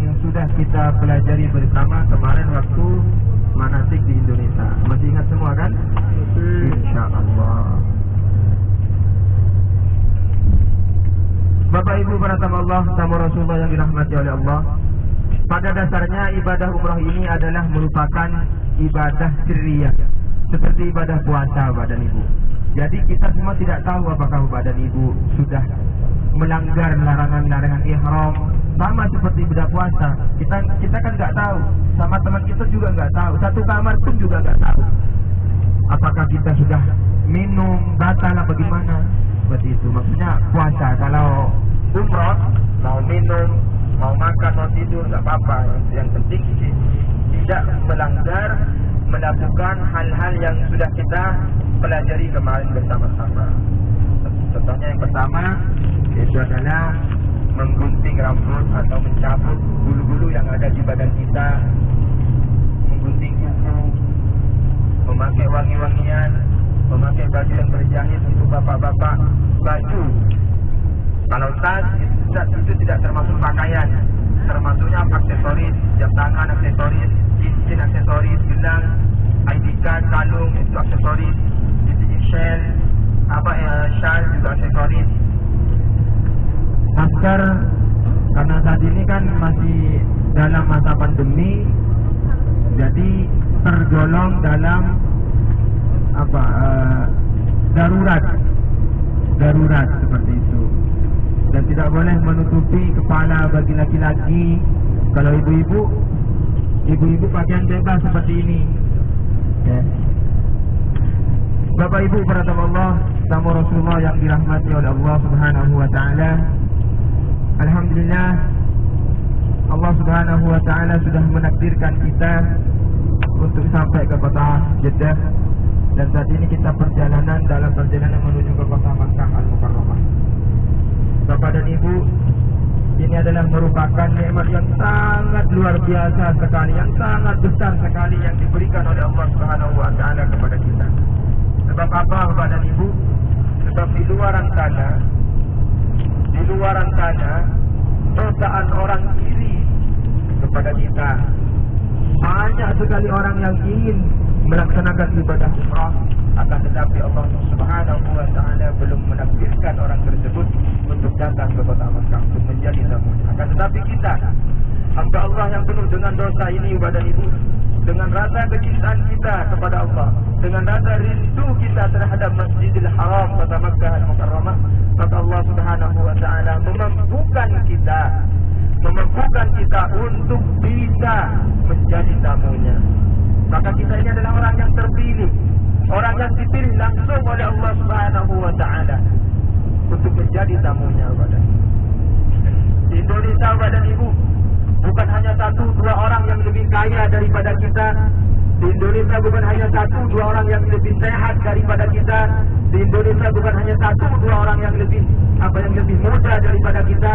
yang sudah kita pelajari bersama kemarin waktu manasik di Indonesia. Masih ingat semua kan? Insyaallah. Bapak Ibu para tamu Allah, tamu Rasulullah yang dirahmati oleh Allah. Pada dasarnya ibadah umrah ini adalah merupakan ibadah sirriyah, seperti ibadah puasa badan ibu. Jadi kita semua tidak tahu apakah badan ibu sudah melanggar larangan-larangan ihram, sama seperti ibadah puasa. Kita kan nggak tahu, sama teman kita juga nggak tahu, satu kamar pun juga nggak tahu. Apakah kita sudah minum batal apa gimana? Seperti itu. Maksudnya puasa. Kalau umrah mau minum, mau makan, mau tidur nggak apa-apa. Yang penting tidak melanggar, melakukan hal-hal yang sudah kita pelajari kemarin bersama-sama. Contohnya yang pertama itu adalah menggunting rambut atau mencabut bulu-bulu yang ada di badan kita, menggunting kuku, memakai wangi-wangian, memakai baju yang berjahit untuk bapak-bapak, baju. Kalau tas itu tidak termasuk pakaian, termasuknya aksesoris, jam tangan aksesoris, cincin aksesoris, gelang, ID card, kalung itu aksesoris, shell, shawl juga aksesoris. Masker, karena saat ini kan masih dalam masa pandemi, jadi tergolong dalam darurat seperti itu. Dan tidak boleh menutupi kepala bagi laki-laki. Kalau ibu-ibu pakaian bebas seperti ini. Ya. Bapak Ibu para tamu Allah, tamu Rasulullah yang dirahmati oleh Allah Subhanahu wa taala. Alhamdulillah, Allah Subhanahu wa taala sudah menakdirkan kita untuk sampai ke kota Jeddah, dan saat ini kita dalam perjalanan menuju ke kota Makkah Al-Mukarramah. Bapak dan Ibu, ini adalah merupakan nikmat yang sangat luar biasa sekali, yang sangat besar sekali yang diberikan oleh Allah Subhanahu wa taala kepada kita. Sebab apa Bapak dan Ibu? Sebab di luaran sana godaan orang iri kepada kita. Banyak sekali orang yang ingin melaksanakan ibadah umrah, akan tetapi Allah Subhanahu wa taala belum menakdirkan orang tersebut untuk datang ke kota Makkah untuk menjadi tamunya. Akan tetapi kita, hamba Allah yang penuh dengan dosa ini Bapak dan Ibu, dengan rasa kecintaan kita kepada Allah, dengan rasa rindu kita terhadap Masjidil Haram kota Makkah Al-Mukarramah, maka Allah Subhanahu wa taala memampukan kita untuk bisa menjadi tamunya. Maka kita ini adalah orang yang terpilih, orang yang dipilih langsung oleh Allah Subhanahu wa taala untuk menjadi tamunya. Di Indonesia Bapak dan Ibu, bukan hanya 1-2 orang yang lebih kaya daripada kita. Di Indonesia bukan hanya 1-2 orang yang lebih sehat daripada kita. Di Indonesia bukan hanya 1-2 orang yang lebih muda daripada kita.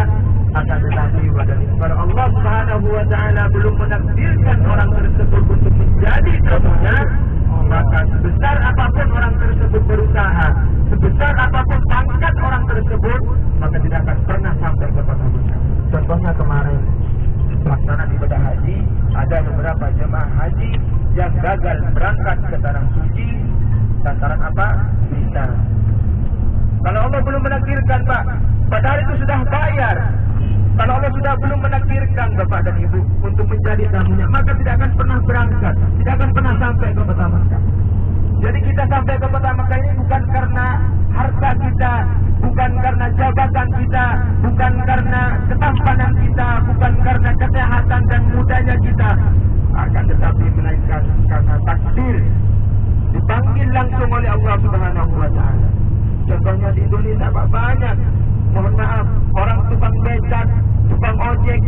Akan tetapi kalau Allah Subhanahu wa taala belum menakdirkan orang tersebut untuk menjadi tamunya, maka sebesar apapun orang tersebut berusaha, sebesar apapun pangkat orang tersebut, maka tidak akan pernah sampai ke kota Makkah. Contohnya kemarin pelaksanaan ibadah haji, ada beberapa jemaah haji yang gagal berangkat ke tanah suci lantaran apa? Visa. Kalau Allah belum menakdirkan Pak, padahal itu sudah bayar. Kalau Allah sudah belum menakdirkan Bapak dan Ibu untuk menjadi tamunya, maka tidak akan pernah berangkat, tidak akan pernah sampai ke kota Makkah. Jadi kita sampai ke kota Makkah ini bukan karena harta kita, bukan karena jabatan kita, bukan karena ketampanan kita, bukan karena kesehatan dan mudanya kita, akan tetapi melainkan karena takdir, dipanggil langsung oleh Allah Subhanahu wa taala. Contohnya di Indonesia Pak, banyak, mohon maaf, orang tukang becak, tukang ojek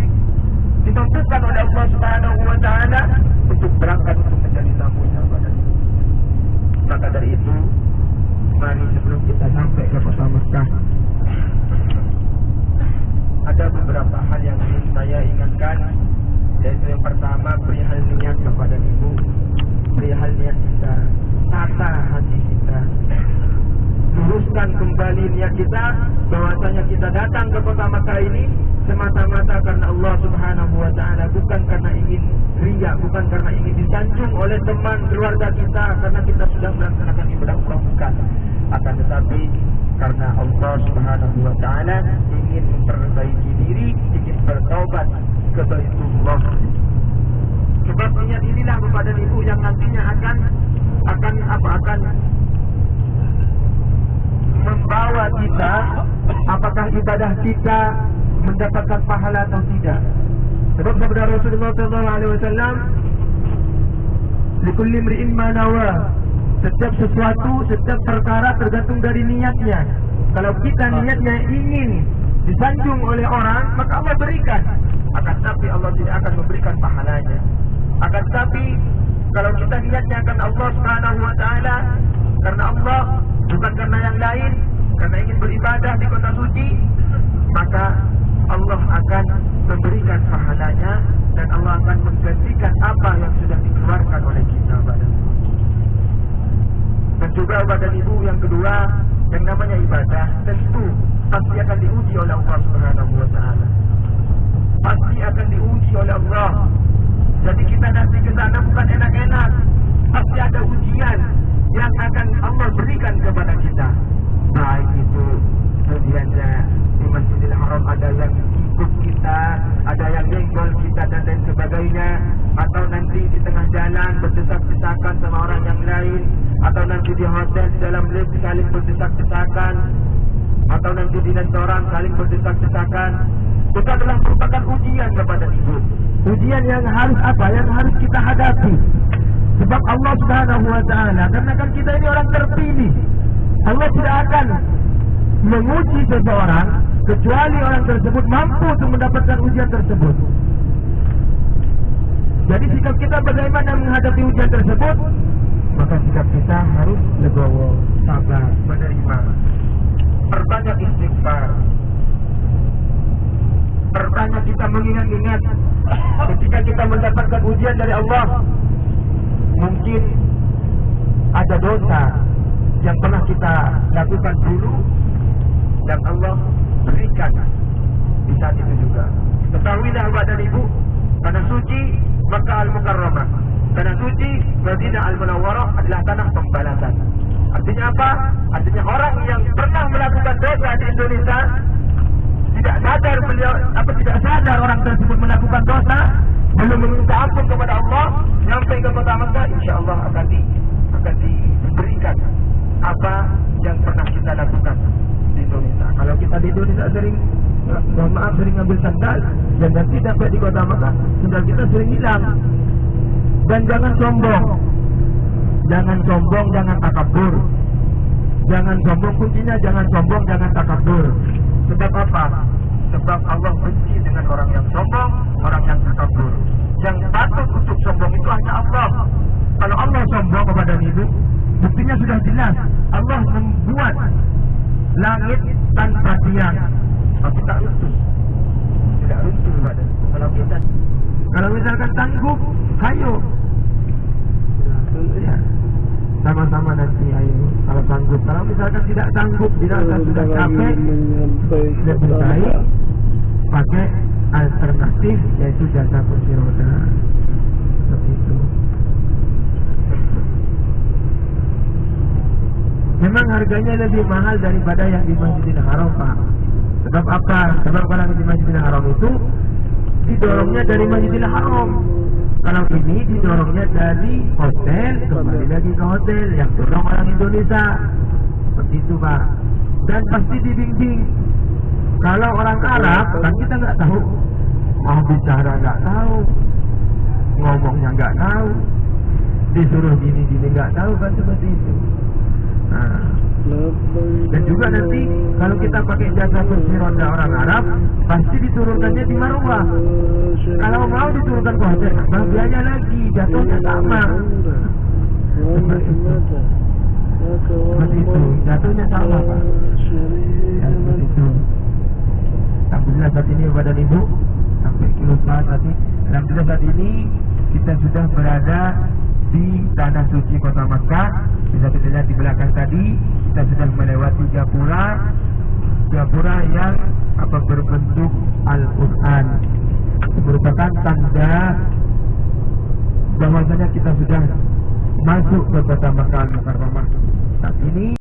ditentukan oleh Allah Subhanahu wa taala untuk berangkat untuk menjadi tamunya. Maka dari itu meluruskan kembali niat kita bahwasanya kita datang ke kota Makkah ini semata-mata karena Allah Subhanahu wa taala, bukan karena ingin riya, bukan karena ingin disanjung oleh teman keluarga kita karena kita sudah melaksanakan ibadah umrah, bukan. Akan tetapi karena Allah Subhanahu wa taala ingin memperbaiki diri, ingin bertaubat ke Baitullah. Sebab niat inilah Bapak dan Ibu yang nantinya akan membawa kita, apakah ibadah kita mendapatkan pahala atau tidak. Sebab sabda Rasulullah SAW, "Likulli imri'in ma nawa." Setiap sesuatu, setiap perkara tergantung dari niatnya. Kalau kita niatnya ingin disanjung oleh orang, maka Allah berikan. Akan tapi Allah tidak akan memberikan pahalanya. Akan tapi kalau kita niatnya akan Allah Subhanahu wa taala, karena Allah, bukan karena yang lain, karena ingin beribadah di kota suci, maka Allah akan memberikan pahalanya dan Allah akan menggantikan apa yang sudah dikeluarkan oleh kita. Dan juga badan ibu yang kedua, yang namanya ibadah tentu pasti akan diuji oleh Allah Subhanahu wa taala. Pasti akan diuji oleh Allah. Jadi kita nanti ke sana bukan enak-enak. Pasti ada ujian yang akan Allah berikan kepada kita. Baik itu ujiannya di Masjidil Haram, ada yang ikut kita, ada yang nyenggol kita dan lain sebagainya, atau nanti di tengah jalan berdesak-desakan sama orang yang lain, atau nanti di hotel dalam lift saling berdesak-desakan, atau nanti di restoran saling berdesak-desakan. Itu adalah merupakan ujian kepada ibu. Ujian yang harus apa? Yang harus kita hadapi. Sebab Allah Subhanahu wa taala, karena kan kita ini orang terpilih, Allah tidak akan menguji seseorang kecuali orang tersebut mampu untuk mendapatkan ujian tersebut. Jadi sikap kita bagaimana menghadapi ujian tersebut? Maka sikap kita harus legowo, sabar, menerima, perbanyak istighfar, perbanyak kita mengingat-ingat ketika kita mendapatkan ujian dari Allah. Mungkin ada dosa yang pernah kita lakukan dulu dan Allah berikan di saat itu juga. Ketahuilah Bapak dan Ibu, tanah suci Makkah Al-Mukarramah, tanah suci Madinah Al-Munawwarah adalah tanah pembalasan. Artinya apa? Artinya orang yang pernah melakukan dosa di Indonesia tidak sadar orang tersebut melakukan dosa, belum meminta ampun kepada Allah, sampai ke kota Makkah, insya Allah akan diberikan apa yang pernah kita lakukan di Indonesia. Kalau kita di Indonesia sering ngambil sandal, dan nanti sampai di kota Makkah sandal kita sering hilang. Dan jangan sombong, jangan takabur. Jangan sombong, kuncinya jangan sombong, jangan takabur. Sebab apa? Sebab Allah benci dengan orang yang sombong, orang yang takabur. Yang patut untuk sombong itu hanya Allah. Kalau Allah sombong kepada ibu, buktinya sudah jelas. Allah membuat langit tanpa tiang, tapi tak runtuh. Tidak runtuh badan. Kalau misalkan tangguh, ayo. Ya, sama-sama nanti ayo. Kalau sanggup, kalau misalkan tidak sanggup, dirasa sudah capek, lebih baik pakai alternatif, yaitu jasa kursi roda. Seperti itu. Memang harganya lebih mahal daripada yang di Masjidil Haram, Pak. Sebab apa? Sebab kalau di Masjidil Haram itu didorongnya dari Masjidil Haram. Kalau ini didorongnya dari hotel, kembali lagi ke hotel yang dorong orang Indonesia. Seperti itu, Pak. Dan pasti dibimbing. Kalau orang Arab kan kita nggak tahu, mau bicara nggak tahu, ngomongnya nggak tahu, disuruh gini-gini nggak tahu, kan seperti itu. Nah, dan juga nanti kalau kita pakai jasa kursi roda orang Arab, pasti diturunkannya di Marwah. Kalau mau diturunkan ke hotel, bang biaya lagi, jatuhnya sama. Seperti itu, jatuhnya sama, Pak. Seperti itu. Alhamdulillah saat ini Bapak dan Ibu, sampai lupa tadi. Alhamdulillah saat ini kita sudah berada di tanah suci kota Makkah. Bisa dilihat di belakang tadi kita sudah melewati gapura yang berbentuk Al-Quran, merupakan tanda bahwasanya kita sudah masuk ke kota Makkah Al-Mukarramah. Saat ini